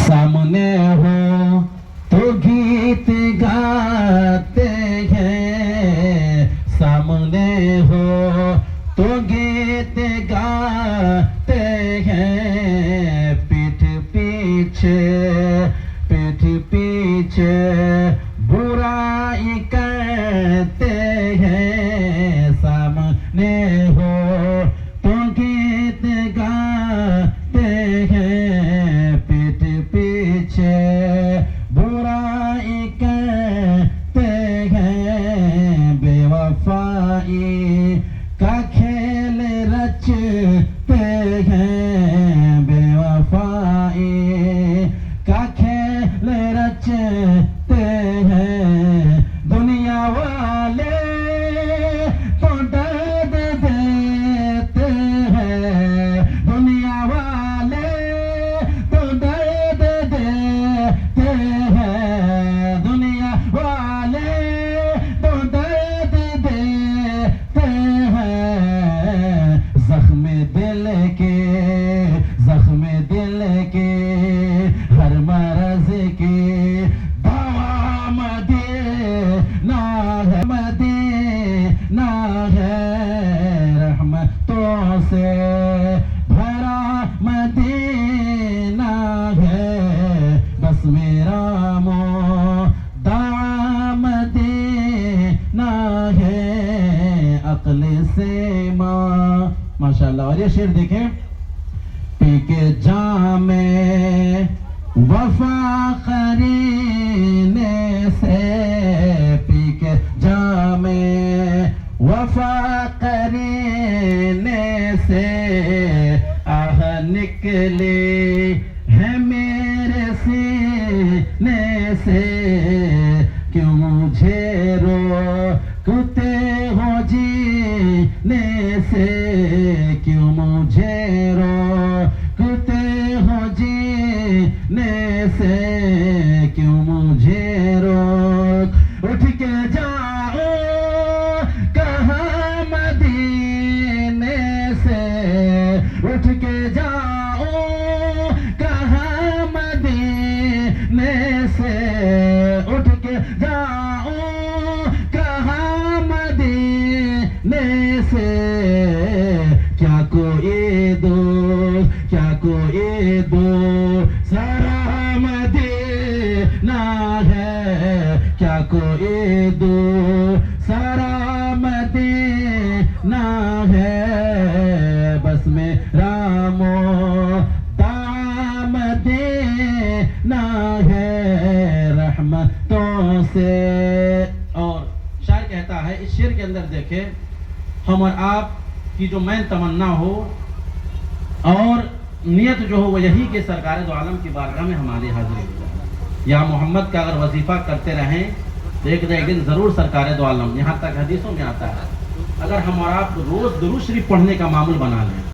सामने हो तो गीत गाते हैं, सामने हो तो गीत गाते हैं, पीठ पीछे बुराई करते हैं, सामने हो तो गीत गाते हैं, पीठ पीछे बुराई करते हैं, बेवफाई का खेल रचते हैं, बेवफाई का खेल रचते हैं, दुनिया वाले तो दर्द देते हैं, दुनिया वाले तो दर्द देते हैं, दुनिया वाले तो दर्द देते हैं, जख्म दिल के हर मरज की दवा मदीना है, रहमतों से भरा मदीना है, बस मेरा मुद्दा मदीना है, अक्ल से माशाअल्लाह। और ये शेर देखें, पी के जामे वफा करीने से, पी के जामे वफा करीने से, आह निकली है मेरे सीने से, क्यों मुझे रोकते हो जीने से, क्यों मुझे रोकते हो जीने से, क्यों मुझे रोक उठ के जाओ कहाँ मदीने से, उठ के जाओ कहाँ मदीने से, उठ के जाओ कहाँ मदीने से, क्या कोई दो सारा मदीना है, क्या कोई दो सारा मदीना है, बस मेरा मुद्दा मदीना है, रहमतों से। और शायर कहता है, इस शेर के अंदर देखे, हम और आप की जो मैं तमन्ना हो और नियत जो हो वो यही कि सरकार दो आलम की बारगाह में हमारी हाजिरी हो जाए। या मोहम्मद का अगर वजीफा करते रहें तो एक दिन ज़रूर सरकार दो आलम, यहाँ तक हदीसों में आता है, अगर हम और आप रोज़ दुरूद शरीफ पढ़ने का मामूल बना लें